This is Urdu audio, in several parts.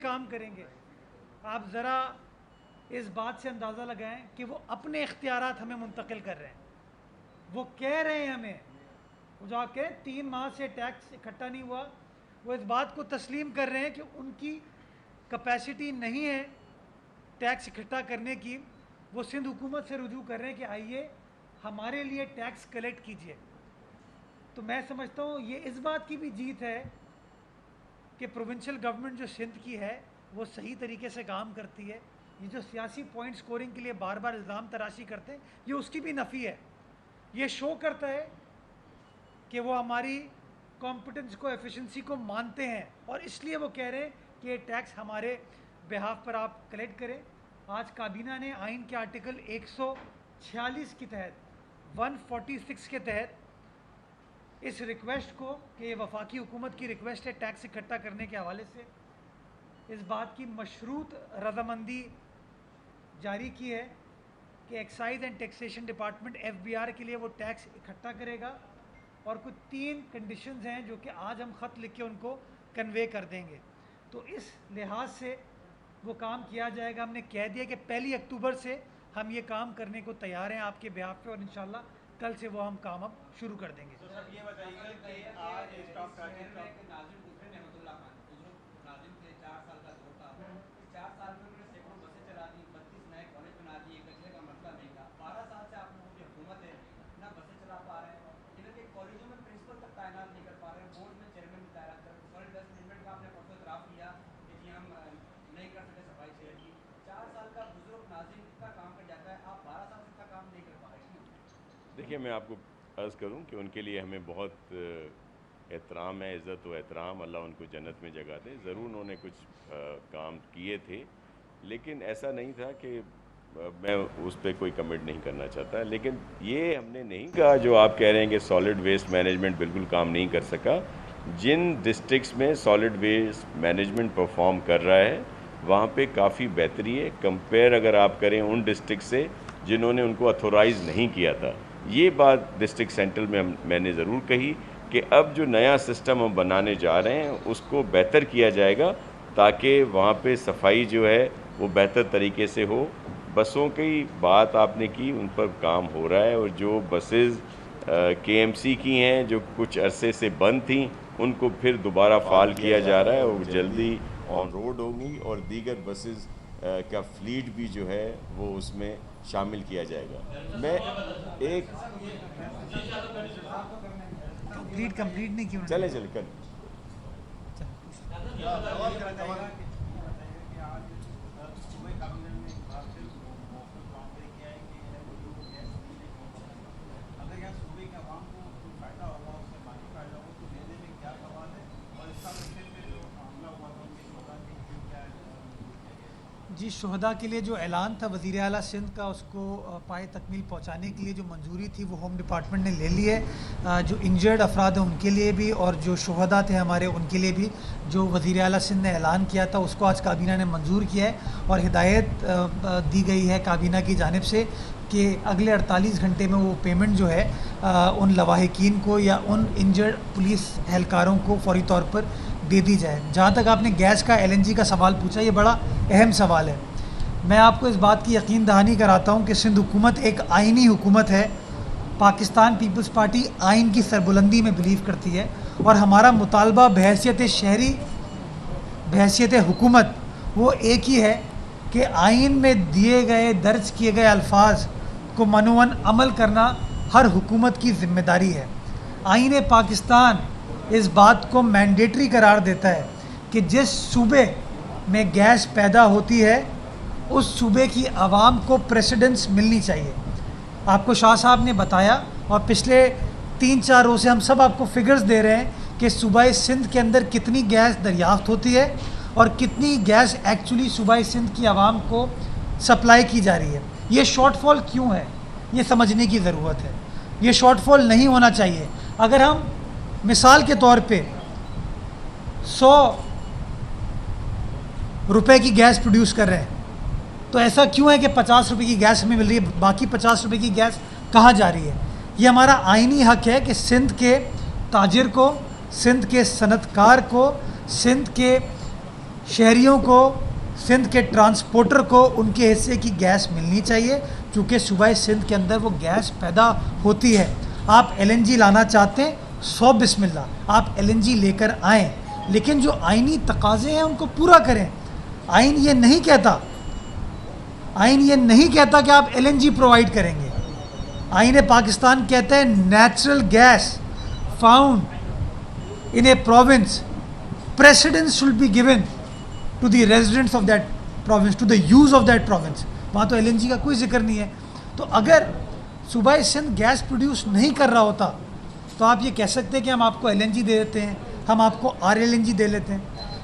کام کریں گے. آپ ذرا اس بات سے اندازہ لگائیں کہ وہ اپنے اختیارات ہمیں منتقل کر رہے ہیں. وہ کہہ رہے ہیں ہمیں، وہ جا کے 3 ماہ سے ٹیکس اکٹھا نہیں ہوا، وہ اس بات کو تسلیم کر رہے ہیں کہ ان کی کیپیسٹی نہیں ہے ٹیکس اکٹھا کرنے کی. وہ سندھ حکومت سے رجوع کر رہے ہیں کہ آئیے ہمارے لیے ٹیکس کلیکٹ کیجئے. تو میں سمجھتا ہوں یہ اس بات کی بھی جیت ہے کہ پروونشل گورنمنٹ جو سندھ کی ہے وہ صحیح طریقے سے کام کرتی ہے. یہ جو سیاسی پوائنٹ سکورنگ کے لیے بار بار الزام تراشی کرتے ہیں، یہ اس کی بھی نفی ہے. یہ شو کرتا ہے کہ وہ ہماری کمپٹنس کو، ایفیشنسی کو مانتے ہیں، اور اس لیے وہ کہہ رہے ہیں کہ یہ ٹیکس ہمارے بہاف پر آپ کلیکٹ کریں. آج کابینہ نے آئین کے آرٹیکل 146 کے تحت 146 کے تحت اس ریکویسٹ کو، کہ یہ وفاقی حکومت کی ریکویسٹ ہے ٹیکس اکٹھا کرنے کے حوالے سے، اس بات کی مشروط رضامندی جاری کی ہے کہ excise and taxation department FBR کے لیے وہ ٹیکس اکٹھا کرے گا. اور کچھ 3 کنڈیشنز ہیں جو کہ آج ہم خط لکھ کے ان کو کنوے کر دیں گے. تو اس لحاظ سے وہ کام کیا جائے گا. ہم نے کہہ دیا کہ 1 اکتوبر سے ہم یہ کام کرنے کو تیار ہیں آپ کے بیہاف پہ، اور انشاءاللہ کل سے وہ ہم کام اب شروع کر دیں گے. سر یہ بتائیے کہ آج اسٹاک پراجیکٹ کا ناظم دوسرے نعمت اللہ خان بزرگ ناظم تھے، 4 سال کا دور تھا. 4 سال میں انہوں نے سینکڑوں بسیں چلا دی، 32 نئے کالج بنا دیے، کچرے کا مسئلہ نہیں تھا. 12 سال سے آپ لوگوں کی حکومت ہے، نہ بسیں چلا پا رہے ہیں، انہوں کے کالجوں میں پرنسپل تک تعینات نہیں کر پا رہے ہیں، بورڈ میں چیئرمین بھی تعینات کر. سالڈ ویسٹ مینجمنٹ کا آپ نے پرسوں اعتراف کیا کہ جی ہم نہیں کر سکے صفائی شہر کی. 4 سال کا بزرگ ناظم اتنا کام کر جاتا ہے، آپ 12 سال سے اتنا کام نہیں کر پا رہے ہیں. دیکھیے، میں آپ کو عرض کروں کہ ان کے لیے ہمیں بہت احترام ہے، عزت و احترام. اللہ ان کو جنت میں جگہ دے. ضرور انہوں نے کچھ کام کیے تھے، لیکن ایسا نہیں تھا کہ میں اس پہ کوئی کمنٹ نہیں کرنا چاہتا. لیکن یہ ہم نے نہیں کہا جو آپ کہہ رہے ہیں کہ سالڈ ویسٹ مینجمنٹ بالکل کام نہیں کر سکا. جن ڈسٹرکٹس میں سالڈ ویسٹ مینجمنٹ پرفارم کر رہا ہے وہاں پہ کافی بہتری ہے، کمپیئر اگر آپ کریں ان ڈسٹرکٹ سے جنہوں نے ان کو اتھورائز نہیں کیا تھا. یہ بات ڈسٹرکٹ سینٹرل میں میں نے ضرور کہی کہ اب جو نیا سسٹم ہم بنانے جا رہے ہیں اس کو بہتر کیا جائے گا تاکہ وہاں پہ صفائی جو ہے وہ بہتر طریقے سے ہو. بسوں کی بات آپ نے کی، ان پر کام ہو رہا ہے، اور جو بسز KMC کی ہیں جو کچھ عرصے سے بند تھیں ان کو پھر دوبارہ فعال کیا جا رہا ہے، اور جلدی آن روڈ ہوں گی، اور دیگر بسز کا فلیٹ بھی جو ہے وہ اس میں شامل کیا جائے گا. میں ایک کمپلیٹ نہیں کیوں چلے کر جی، شہداء کے لیے جو اعلان تھا وزیر اعلیٰ سندھ کا، اس کو پائے تکمیل پہنچانے کے لیے جو منظوری تھی وہ ہوم ڈپارٹمنٹ نے لے لی ہے. جو انجرڈ افراد ہیں ان کے لیے بھی، اور جو شہداء تھے ہمارے ان کے لیے بھی جو وزیر اعلیٰ سندھ نے اعلان کیا تھا اس کو آج کابینہ نے منظور کیا ہے. اور ہدایت دی گئی ہے کابینہ کی جانب سے کہ اگلے 48 گھنٹے میں وہ پیمنٹ جو ہے ان لواحقین کو یا ان انجرڈ پولیس اہلکاروں کو فوری طور پر دے دی جائے. جہاں تک آپ نے گیس کا LNG کا سوال پوچھا، یہ بڑا اہم سوال ہے. میں آپ کو اس بات کی یقین دہانی کراتا ہوں کہ سندھ حکومت ایک آئینی حکومت ہے. پاکستان پیپلز پارٹی آئین کی سربلندی میں بلیو کرتی ہے، اور ہمارا مطالبہ بحیثیت شہری، بحیثیت حکومت وہ ایک ہی ہے کہ آئین میں دیے گئے، درج کیے گئے الفاظ کو منوعاً عمل کرنا ہر حکومت کی ذمہ داری ہے. آئین پاکستان اس بات کو مینڈیٹری قرار دیتا ہے کہ جس صوبے میں گیس پیدا ہوتی ہے اس صوبے کی عوام کو پریسیڈنس ملنی چاہیے. آپ کو شاہ صاحب نے بتایا، اور پچھلے 3-4 روز سے ہم سب آپ کو فگرز دے رہے ہیں کہ صوبہ سندھ کے اندر کتنی گیس دریافت ہوتی ہے اور کتنی گیس ایکچولی صوبہ سندھ کی عوام کو سپلائی کی جا رہی ہے. یہ شارٹ فال کیوں ہے یہ سمجھنے کی ضرورت ہے. یہ شارٹ فال نہیں ہونا چاہیے. اگر ہم مثال کے طور پہ 100 روپے کی گیس پروڈیوس کر رہے ہیں تو ایسا کیوں ہے کہ 50 روپے کی گیس ہمیں مل رہی ہے، باقی 50 روپے کی گیس کہاں جا رہی ہے؟ یہ ہمارا آئینی حق ہے کہ سندھ کے تاجر کو، سندھ کے صنعت کار کو، سندھ کے شہریوں کو سندھ کے ٹرانسپورٹر کو ان کے حصے کی گیس ملنی چاہیے، چونکہ صوبہ سندھ کے اندر وہ گیس پیدا ہوتی ہے۔ آپ ایل این جی لانا چاہتے ہیں، 100 بسم اللہ، آپ ایل این جی لے کر آئیں، لیکن جو آئینی تقاضے ہیں ان کو پورا کریں۔ آئین یہ نہیں کہتا کہ آپ ایل این جی پرووائڈ کریں گے۔ آئین پاکستان کہتا ہے natural gas found in a province, precedence should be given to the residents of that province, to the use of that province. وہاں تو ایل این جی کا کوئی ذکر نہیں ہے۔ تو اگر صوبہ سندھ گیس پروڈیوس نہیں کر رہا ہوتا تو آپ یہ کہہ سکتے ہیں کہ ہم آپ کو ایل این جی دے دیتے ہیں، ہم آپ کو آر ایل این جی دے لیتے ہیں۔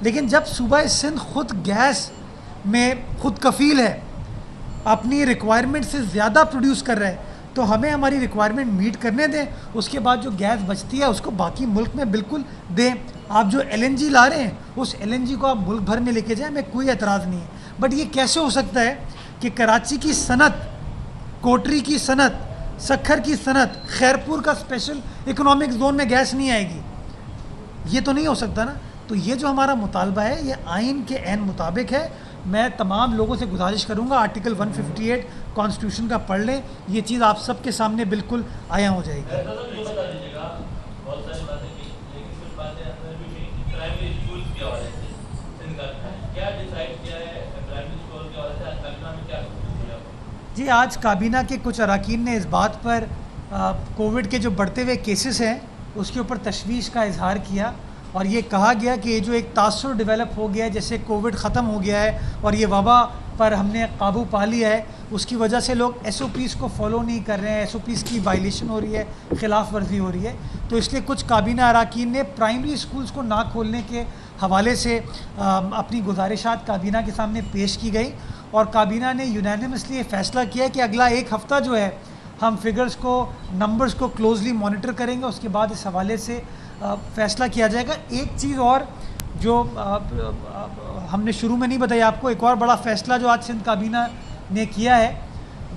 لیکن جب صوبہ سندھ خود گیس میں خود کفیل ہے، اپنی ریکوائرمنٹ سے زیادہ پروڈیوس کر رہا ہے، تو ہمیں ہماری ریکوائرمنٹ میٹ کرنے دیں، اس کے بعد جو گیس بچتی ہے اس کو باقی ملک میں بالکل دیں۔ آپ جو ایل این جی لا رہے ہیں اس ایل این جی کو آپ ملک بھر میں لے کے جائیں، ہمیں کوئی اعتراض نہیں ہے۔ بٹ یہ کیسے ہو سکتا ہے کہ کراچی کی صنعت، کوٹری کی صنعت، سکھر کی صنعت، خیرپور کا اسپیشل اکنامک زون میں گیس نہیں آئے گی؟ یہ تو نہیں ہو سکتا نا۔ تو یہ جو ہمارا مطالبہ ہے یہ آئین کے عین مطابق ہے۔ میں تمام لوگوں سے گزارش کروں گا آرٹیکل 158 کانسٹیٹیوشن کا پڑھ لیں، یہ چیز آپ سب کے سامنے بالکل عیاں ہو جائے گی۔ جی آج کابینہ کے کچھ اراکین نے اس بات پر کووڈ کے جو بڑھتے ہوئے کیسز ہیں اس کے اوپر تشویش کا اظہار کیا، اور یہ کہا گیا کہ یہ جو ایک تاثر ڈیولپ ہو گیا ہے جیسے کووڈ ختم ہو گیا ہے اور یہ وبا پر ہم نے قابو پا لیا ہے، اس کی وجہ سے لوگ ایس او پیز کو فالو نہیں کر رہے ہیں، ایس او پیز کی وائلیشن ہو رہی ہے، خلاف ورزی ہو رہی ہے۔ تو اس لیے کچھ کابینہ اراکین نے پرائمری اسکولز کو نہ کھولنے کے حوالے سے اپنی گزارشات کابینہ کے سامنے پیش کی گئی، اور کابینہ نے یونینیمسلی یہ فیصلہ کیا کہ اگلا ایک ہفتہ جو ہے ہم فگرز کو، نمبرز کو کلوزلی مانیٹر کریں گے، اس کے بعد اس حوالے سے فیصلہ کیا جائے گا۔ ایک چیز اور جو ہم نے شروع میں نہیں بتائی آپ کو، ایک اور بڑا فیصلہ جو آج سندھ کابینہ نے کیا ہے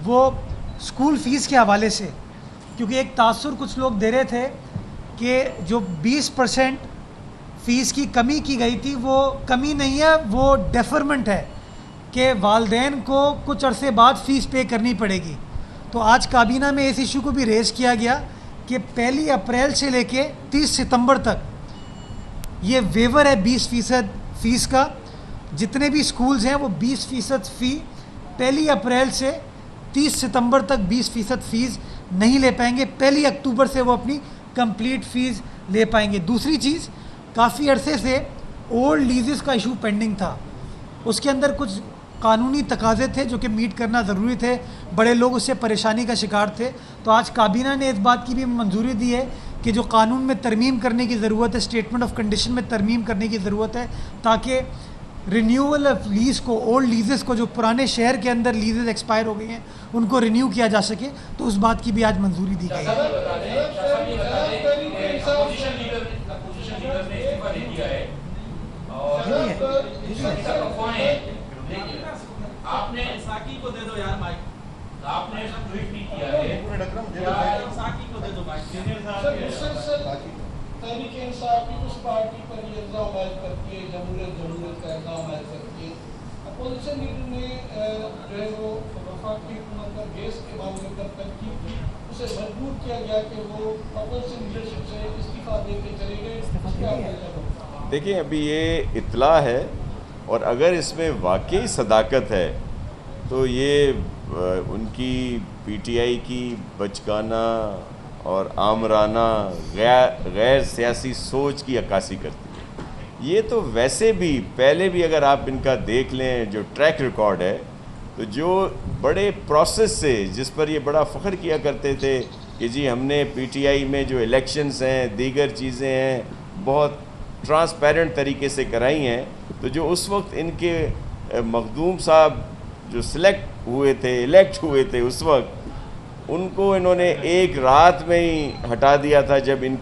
وہ اسکول فیس کے حوالے سے، کیونکہ ایک تاثر کچھ لوگ دے رہے تھے کہ جو 20% فیس کی کمی کی گئی تھی وہ کمی نہیں ہے، وہ ڈیفرمنٹ ہے کہ والدین کو کچھ عرصے بعد فیس پے کرنی پڑے گی۔ تو آج کابینہ میں اس ایشو کو بھی ریز کیا گیا کہ 1 اپریل سے لے کے 30 ستمبر تک یہ ویور ہے 20% فیس کا، جتنے بھی سکولز ہیں وہ 20% فی 1 اپریل سے 30 ستمبر تک 20% فیس نہیں لے پائیں گے، 1 اکتوبر سے وہ اپنی کمپلیٹ فیس لے پائیں گے۔ دوسری چیز، کافی عرصے سے اولڈ لیزز کا ایشو پینڈنگ تھا، اس کے اندر کچھ قانونی تقاضے تھے جو کہ میٹ کرنا ضروری تھے، بڑے لوگ اس سے پریشانی کا شکار تھے۔ تو آج کابینہ نے اس بات کی بھی منظوری دی ہے کہ جو قانون میں ترمیم کرنے کی ضرورت ہے، اسٹیٹمنٹ آف کنڈیشن میں ترمیم کرنے کی ضرورت ہے، تاکہ رینیول آف لیز کو، اولڈ لیزز کو، جو پرانے شہر کے اندر لیزز ایکسپائر ہو گئی ہیں ان کو رینیو کیا جا سکے، تو اس بات کی بھی آج منظوری دی گئی ہے۔ آپ نے ساکی کو دے دو یار مائک، آپ نے ٹویٹ بھی کیا ہے، ساکی کو دے دو مائک۔ تحریک انصاف کی اس پارٹی پر یہ الزام عائد کرتی ہے، جمہوریت کا الزام عائد کرتی ہے۔ اپوزیشن لیڈر نے جو ہے وہ وفاقی حکومت پر گیس کے معاملے پر تنقید کی، اسے مجبور کیا گیا کہ وہ اپوزیشن لیڈرشپ سے استعفیٰ دے کے چلے گئے۔ دیکھیں ابھی یہ اطلاع ہے، اور اگر اس میں واقعی صداقت ہے تو یہ ان کی پی ٹی آئی کی بچگانہ اور آمرانہ غیر سیاسی سوچ کی عکاسی کرتی ہے۔ یہ تو ویسے بھی پہلے بھی اگر آپ ان کا دیکھ لیں جو ٹریک ریکارڈ ہے، تو جو بڑے پروسیس سے، جس پر یہ بڑا فخر کیا کرتے تھے کہ جی ہم نے پی ٹی آئی میں جو الیکشنز ہیں، دیگر چیزیں ہیں، بہت ٹرانسپیرنٹ طریقے سے کرائی ہیں، تو جو اس وقت ان کے مخدوم صاحب جو الیکٹ ہوئے تھے اس وقت، ان کو انہوں نے ایک رات میں ہی ہٹا دیا تھا، جب ان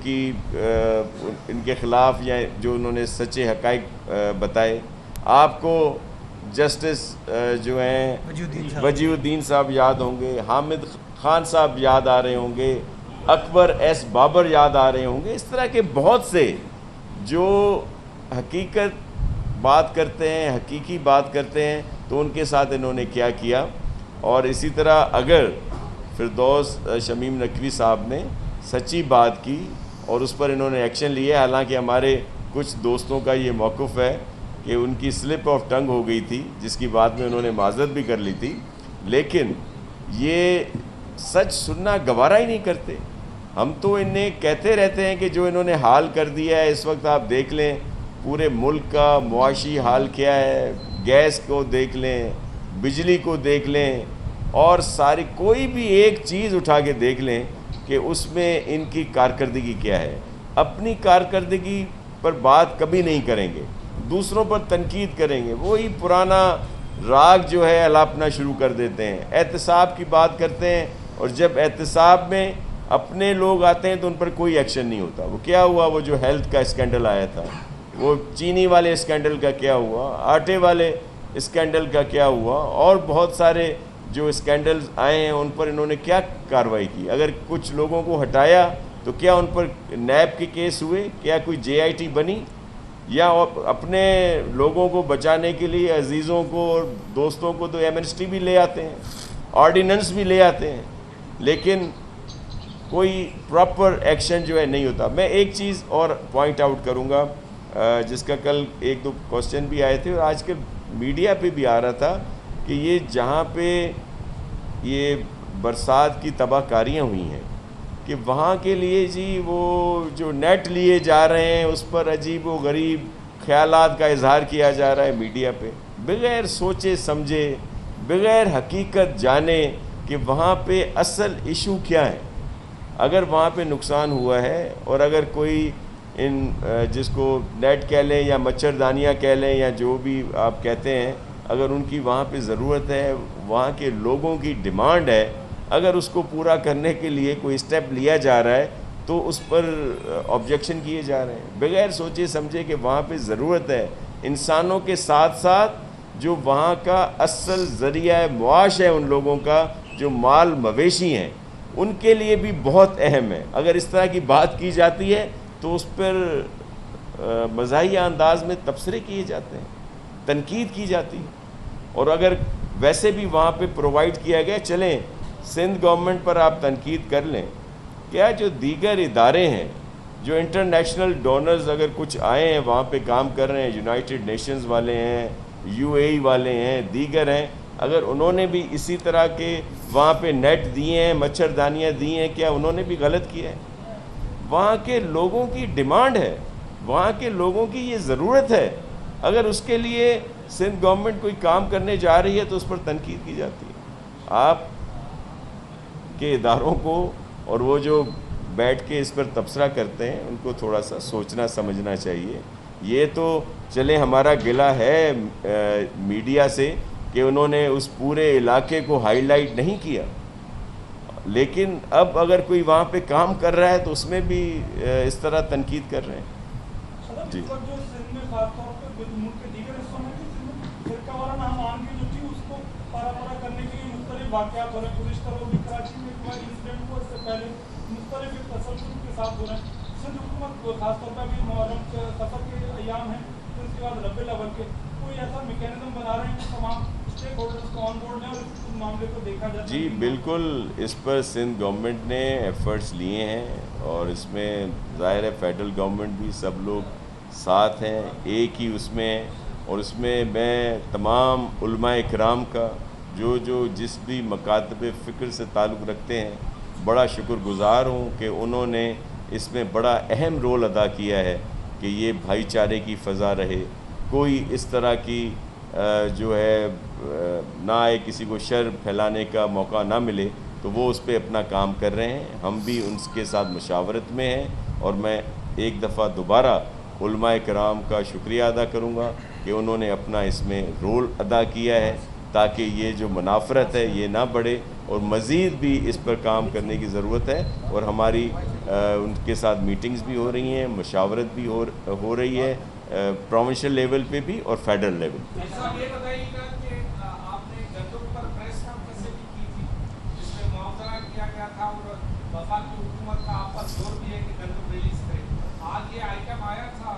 کے خلاف یا جو انہوں نے سچے حقائق بتائے۔ آپ کو جسٹس جو ہیں وجیہ الدین صاحب یاد ہوں گے، حامد خان صاحب یاد آ رہے ہوں گے، اکبر ایس بابر یاد آ رہے ہوں گے، اس طرح کے بہت سے جو حقیقت بات کرتے ہیں, حقیقی بات کرتے ہیں, تو ان کے ساتھ انہوں نے کیا کیا. اور اسی طرح اگر فردوس شمیم نقوی صاحب نے سچی بات کی اور اس پر انہوں نے ایکشن لیا, حالانکہ ہمارے کچھ دوستوں کا یہ موقف ہے کہ ان کی سلپ آف ٹنگ ہو گئی تھی, جس کی بات میں انہوں نے معذرت بھی کر لی تھی, لیکن یہ سچ سننا گوارا ہی نہیں کرتے. ہم تو انہیں کہتے رہتے ہیں کہ جو انہوں نے حال کر دیا ہے اس وقت آپ دیکھ لیں پورے ملک کا معاشی حال کیا ہے, گیس کو دیکھ لیں, بجلی کو دیکھ لیں, اور ساری کوئی بھی ایک چیز اٹھا کے دیکھ لیں کہ اس میں ان کی کارکردگی کیا ہے. اپنی کارکردگی پر بات کبھی نہیں کریں گے, دوسروں پر تنقید کریں گے, وہی پرانا راگ جو ہے الاپنا شروع کر دیتے ہیں. احتساب کی بات کرتے ہیں اور جب احتساب میں اپنے لوگ آتے ہیں تو ان پر کوئی ایکشن نہیں ہوتا. وہ کیا ہوا, وہ جو ہیلتھ کا اسکینڈل آیا تھا, وہ چینی والے اسکینڈل کا کیا ہوا, آٹے والے اسکینڈل کا کیا ہوا, اور بہت سارے جو اسکینڈلز آئے ہیں ان پر انہوں نے کیا کارروائی کی. اگر کچھ لوگوں کو ہٹایا تو کیا ان پر نیب کے کیس ہوئے, کیا کوئی JIT بنی, یا اپنے لوگوں کو بچانے کے لیے عزیزوں کو اور دوستوں کو تو ایمنسٹی بھی لے آتے ہیں, آرڈیننس بھی لے آتے ہیں, لیکن کوئی پراپر ایکشن جو ہے نہیں ہوتا. میں ایک چیز اور پوائنٹ آؤٹ کروں گا جس کا کل ایک دو کوسچن بھی آئے تھے اور آج کل میڈیا پہ بھی آ رہا تھا کہ یہ جہاں پہ یہ برسات کی تباہ کاریاں ہوئی ہیں کہ وہاں کے لیے جی وہ جو نیٹ لیے جا رہے ہیں اس پر عجیب و غریب خیالات کا اظہار کیا جا رہا ہے میڈیا پہ, بغیر سوچے سمجھے, بغیر حقیقت جانے کہ وہاں پہ اصل ایشو کیا ہے. اگر وہاں پہ نقصان ہوا ہے اور اگر کوئی ان جس کو نیٹ کہہ لیں یا مچھردانیاں کہہ لیں یا جو بھی آپ کہتے ہیں, اگر ان کی وہاں پہ ضرورت ہے, وہاں کے لوگوں کی ڈیمانڈ ہے, اگر اس کو پورا کرنے کے لیے کوئی اسٹیپ لیا جا رہا ہے تو اس پر آبجیکشن کیے جا رہے ہیں بغیر سوچے سمجھے کہ وہاں پہ ضرورت ہے. انسانوں کے ساتھ ساتھ جو وہاں کا اصل ذریعہ معاش ہے ان لوگوں کا, جو مال مویشی ہیں, ان کے لیے بھی بہت اہم ہے. اگر اس طرح کی بات کی جاتی ہے تو اس پر مزاحیہ انداز میں تبصرے کیے جاتے ہیں, تنقید کی جاتی ہے. اور اگر ویسے بھی وہاں پہ پرووائڈ کیا گیا, چلیں سندھ گورنمنٹ پر آپ تنقید کر لیں, کیا جو دیگر ادارے ہیں, جو انٹرنیشنل ڈونرز اگر کچھ آئے ہیں وہاں پہ کام کر رہے ہیں, یونائٹڈ نیشنز والے ہیں, UAE والے ہیں, دیگر ہیں, اگر انہوں نے بھی اسی طرح کے وہاں پہ نیٹ دیے ہیں, مچھردانیاں دی ہیں, کیا انہوں نے بھی غلط کیا ہے؟ وہاں کے لوگوں کی ڈیمانڈ ہے, وہاں کے لوگوں کی یہ ضرورت ہے. اگر اس کے لیے سندھ گورنمنٹ کوئی کام کرنے جا رہی ہے تو اس پر تنقید کی جاتی ہے. آپ کے اداروں کو اور وہ جو بیٹھ کے اس پر تبصرہ کرتے ہیں ان کو تھوڑا سا سوچنا سمجھنا چاہیے. یہ تو چلیں ہمارا گلہ ہے میڈیا سے کہ انہوں نے اس پورے علاقے کو ہائی لائٹ نہیں کیا, لیکن اب اگر کوئی وہاں پہ کام کر رہا ہے تو اس میں بھی اس طرح تنقید کر رہے ہیں. جی جو سندھ میں خاص طور پہ ملک کے دیگر حصوں میں فرقہ وارانہ ہم کی جو تھی اس کو پارا پارا کرنے کے لیے مختلف واقعات ہو رہے ہیں. گزشتہ روز بھی کراچی میں ایک انسیڈنٹ ہوا, اس سے پہلے مختلف تسلسل کے ساتھ ہو رہے ہیں. سندھ حکومت خاص طور پر بھی محرم کے سفر کے ایام ہیں, پھر اس کے بعد ربیع الاول کے, کوئی ایسا میکینزم بنا رہے ہیں کہ تمام اسٹیک ہولڈرز کو آن بورڈ لیں اور اس معاملے کو دیکھا جائے؟ جی بالکل, اس پر سندھ گورنمنٹ نے ایفرٹس لیے ہیں اور اس میں ظاہر ہے فیڈرل گورنمنٹ بھی سب لوگ ساتھ ہیں, ایک ہی اس میں. اور اس میں تمام علماء اکرام کا جو جس بھی مکاتب فکر سے تعلق رکھتے ہیں بڑا شکر گزار ہوں کہ انہوں نے اس میں بڑا اہم رول ادا کیا ہے کہ یہ بھائی چارے کی فضا رہے, کوئی اس طرح کی جو ہے نہ آئے, کسی کو شر پھیلانے کا موقع نہ ملے, تو وہ اس پہ اپنا کام کر رہے ہیں. ہم بھی ان کے ساتھ مشاورت میں ہیں اور میں ایک دفعہ دوبارہ علماء کرام کا شکریہ ادا کروں گا کہ انہوں نے اپنا اس میں رول ادا کیا ہے تاکہ یہ جو منافرت ہے یہ نہ بڑھے, اور مزید بھی اس پر کام کرنے کی ضرورت ہے. اور ہماری ان کے ساتھ میٹنگز بھی ہو رہی ہیں, مشاورت بھی ہو رہی ہے, پروونشل لیول پہ بھی اور فیڈرل لیول پہ. یہ بتائیے گا کہ آپ نے گندم پر پریس کانفرنس بھی کی تھی جس میں معاوضہ کیا گیا تھا اور وفاقی حکومت کا آپ پر زور بھی ہے کہ گندم ریلیز کرے. آج یہ آئٹم آیا تھا